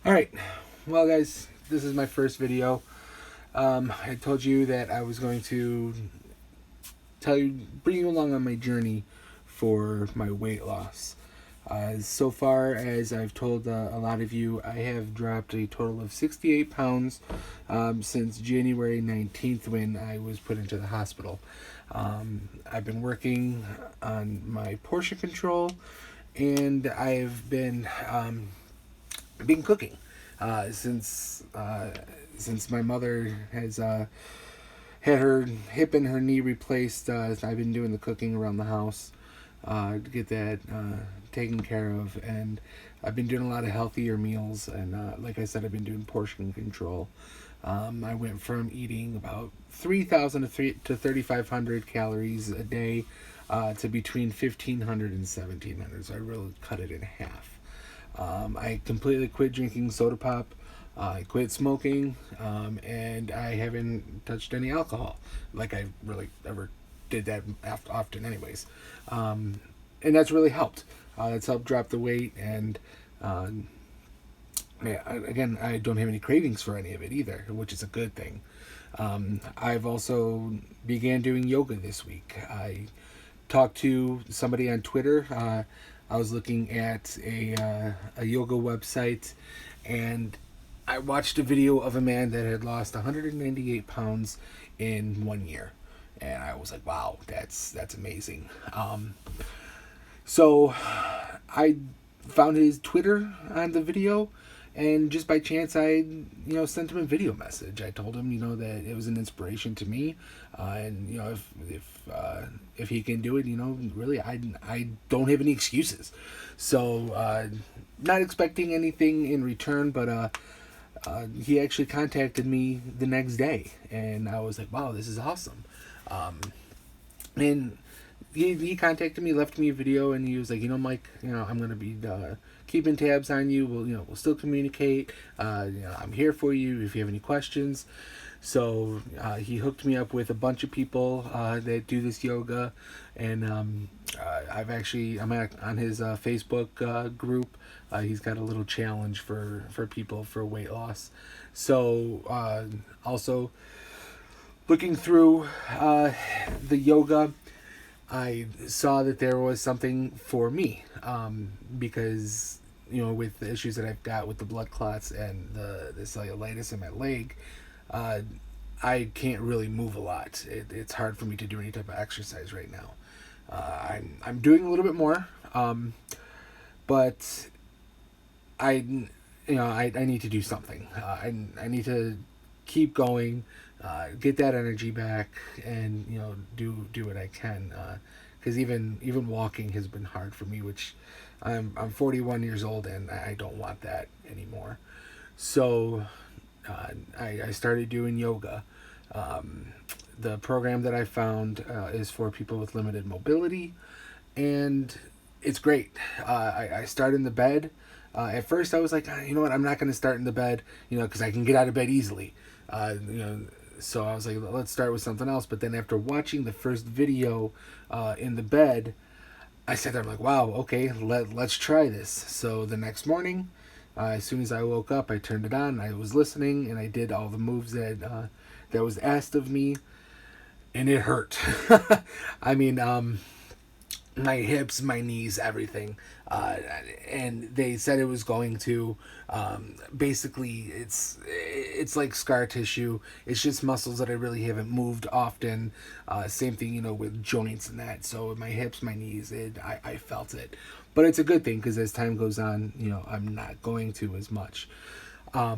Alright, well guys, this is my first video. I told you that I was going to bring you along on my journey for my weight loss. So far as I've told a lot of you, I have dropped a total of 68 pounds since January 19th when I was put into the hospital. I've been working on my portion control, and I've been cooking since my mother has had her hip and her knee replaced. I've been doing the cooking around the house to get that taken care of, and I've been doing a lot of healthier meals. And like I said, I've been doing portion control. I went from eating about 3,000 to 3,500 calories a day to between 1,500 and 1,700. So I really cut it in half. I completely quit drinking soda pop. I quit smoking, and I haven't touched any alcohol, like I really ever did that often anyways. And that's really helped. It's helped drop the weight, and again, I don't have any cravings for any of it either, which is a good thing. I've also began doing yoga this week. I talked to somebody on Twitter. I was looking at a yoga website, and I watched a video of a man that had lost 198 pounds in 1 year, and I was like, "Wow, that's amazing." So I found his Twitter on the video, and just by chance I sent him a video message. I told him that it was an inspiration to me, and if he can do it, really I don't have any excuses. So not expecting anything in return, but he actually contacted me the next day, and I was like, wow, this is awesome. And he contacted me, left me a video, and he was like, Mike, I'm gonna be keeping tabs on you. We'll still communicate. I'm here for you if you have any questions. So he hooked me up with a bunch of people that do this yoga, and I'm on his Facebook group. He's got a little challenge for people for weight loss. So also looking through the yoga, I saw that there was something for me, because with the issues that I've got with the blood clots and the cellulitis in my leg, I can't really move a lot. It's hard for me to do any type of exercise right now. I'm doing a little bit more, but I need to do something. I need to keep going, get that energy back, and do what I can. Because even walking has been hard for me, which I'm 41 years old, and I don't want that anymore. So I started doing yoga. The program that I found is for people with limited mobility, and it's great. I start in the bed. At first, I was like, you know what, I'm not going to start in the bed, because I can get out of bed easily. So I was like, let's start with something else. But then after watching the first video in the bed, I sat there, I'm like, wow, okay, let's try this. So the next morning, as soon as I woke up, I turned it on, I was listening, and I did all the moves that was asked of me, and it hurt. I mean, my hips, my knees, everything. And they said it was going to, basically, it's like scar tissue. It's just muscles that I really haven't moved often. Same thing, with joints and that. So my hips, my knees, I felt it. But it's a good thing, because as time goes on, I'm not going to as much. I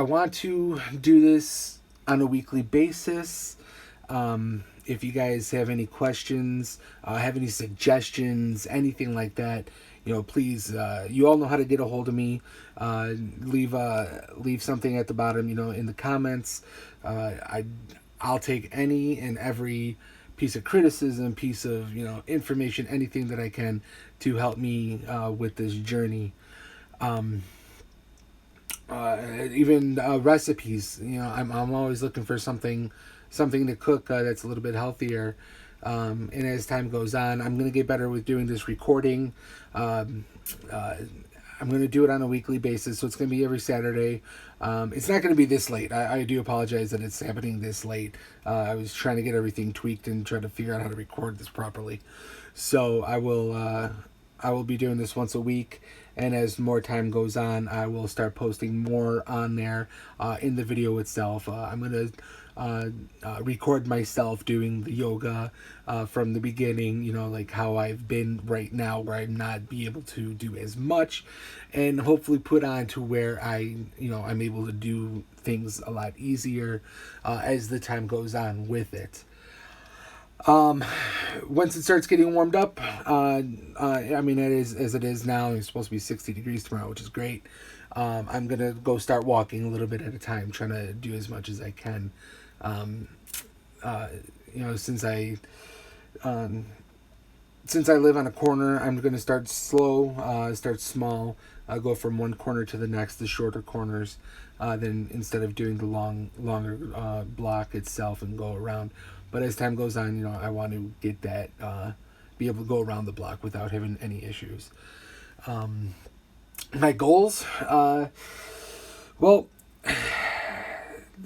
want to do this on a weekly basis. If you guys have any questions, have any suggestions, anything like that, please, you all know how to get a hold of me. Leave something at the bottom, in the comments. I'll take any and every piece of criticism, piece of information, anything that I can to help me with this journey. Even recipes. I'm always looking for something to cook that's a little bit healthier. And as time goes on, I'm going to get better with doing this recording. I'm going to do it on a weekly basis, so it's going to be every Saturday. It's not going to be this late. I do apologize that it's happening this late. I was trying to get everything tweaked and try to figure out how to record this properly. So I will be doing this once a week, and as more time goes on, I will start posting more on there in the video itself. I'm going to record myself doing the yoga from the beginning, like how I've been right now, where I'm not be able to do as much, and hopefully put on to where I'm able to do things a lot easier as the time goes on with it. Once it starts getting warmed up, it is as it is now. It's supposed to be 60 degrees tomorrow, which is great. I'm gonna go start walking a little bit at a time, trying to do as much as I can. Since I live on a corner, I'm gonna start slow, start small, go from one corner to the next, the shorter corners, then instead of doing the longer block itself and go around. But as time goes on, I want to get that, be able to go around the block without having any issues. My goals,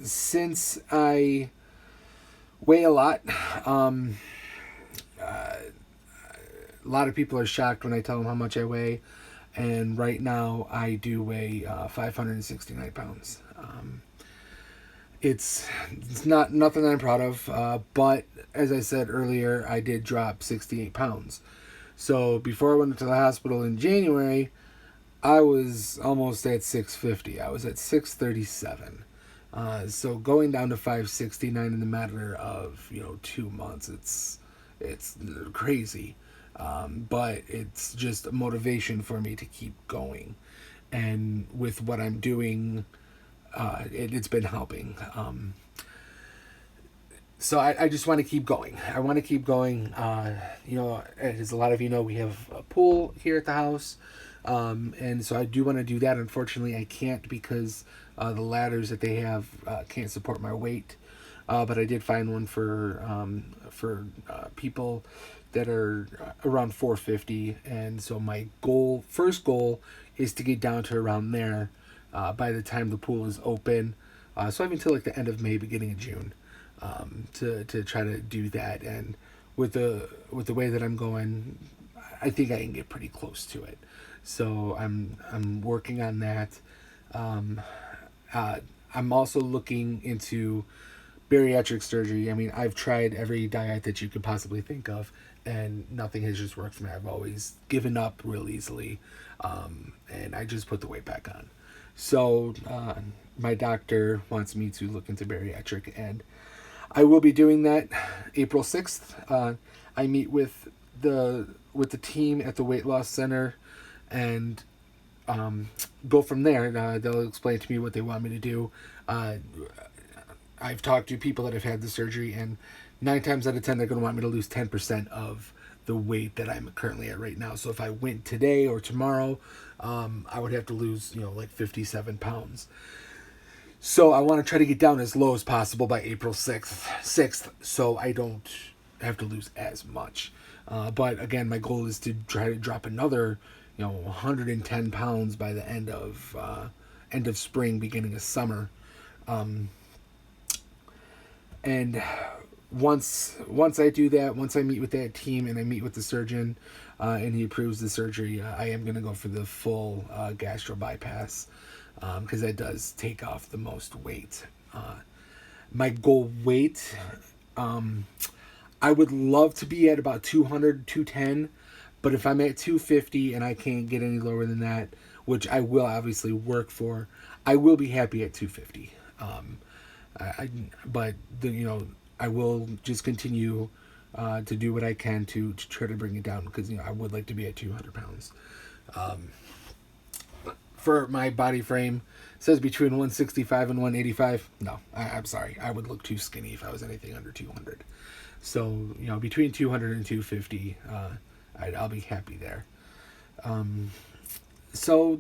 since I weigh a lot, a lot of people are shocked when I tell them how much I weigh. And right now I do weigh 569 pounds. It's not nothing that I'm proud of, but as I said earlier, I did drop 68 pounds. So before I went to the hospital in January, I was almost at 650. I was at 637. So going down to 569 in the matter of 2 months, it's crazy. But it's just a motivation for me to keep going, and with what I'm doing, it's been helping. So I just want to keep going. I want to keep going. As a lot of we have a pool here at the house. And so I do want to do that. Unfortunately, I can't because the ladders that they have can't support my weight. But I did find one for people that are around 450. And so my first goal is to get down to around there by the time the pool is open. So I have until like the end of May, beginning of June, to try to do that. And with the way that I'm going, I think I can get pretty close to it. So I'm working on that. I'm also looking into bariatric surgery. I mean, I've tried every diet that you could possibly think of, and nothing has just worked for me. I've always given up real easily, and I just put the weight back on. So my doctor wants me to look into bariatric, and I will be doing that April 6th. I meet with the team at the weight loss center, and go from there. They'll explain to me what they want me to do. I've talked to people that have had the surgery, and 9 times out of 10 they're going to want me to lose 10% of the weight that I'm currently at right now. So if I went today or tomorrow, I would have to lose like 57 pounds. So I want to try to get down as low as possible by April 6th, so I don't have to lose as much. But again, my goal is to try to drop another 110 pounds by the end of spring, beginning of summer. And once I do that, once I meet with that team and I meet with the surgeon, and he approves the surgery, I am going to go for the full gastro bypass, because that does take off the most weight. My goal weight, I would love to be at about 200, 210, but if I'm at 250 and I can't get any lower than that, which I will obviously work for, I will be happy at 250. I will just continue to do what I can to try to bring it down, because I would like to be at 200 pounds. For my body frame, it says between 165 and 185. No, I'm sorry. I would look too skinny if I was anything under 200. So, between 200 and 250, I'll be happy there. So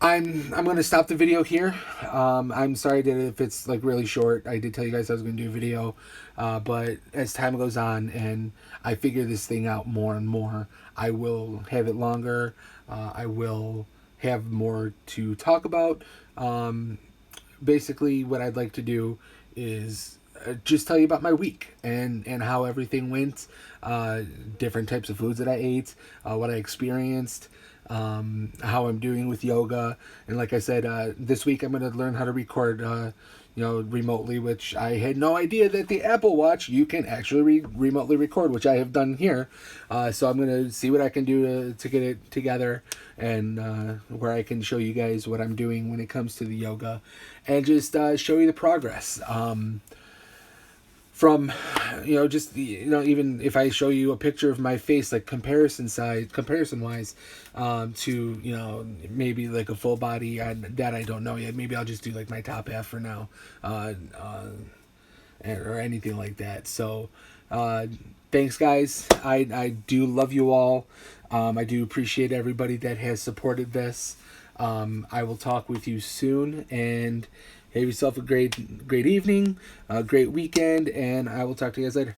I'm gonna stop the video here. I'm sorry that if it's like really short. I did tell you guys I was gonna do a video, but as time goes on and I figure this thing out more and more, I will have it longer. I will have more to talk about. Basically, what I'd like to do is just tell you about my week and how everything went, different types of foods that I ate, what I experienced, how I'm doing with yoga. And like I said, this week I'm going to learn how to record, remotely, which I had no idea that the Apple Watch, you can actually remotely record, which I have done here. So I'm going to see what I can do to get it together, and where I can show you guys what I'm doing when it comes to the yoga, and just show you the progress. From just even if I show you a picture of my face, like comparison wise, to maybe like a full body, that I don't know yet. Maybe I'll just do like my top half for now, or anything like that. So thanks guys. I do love you all. I do appreciate everybody that has supported this. I will talk with you soon, and have yourself a great evening, a great weekend, and I will talk to you guys later.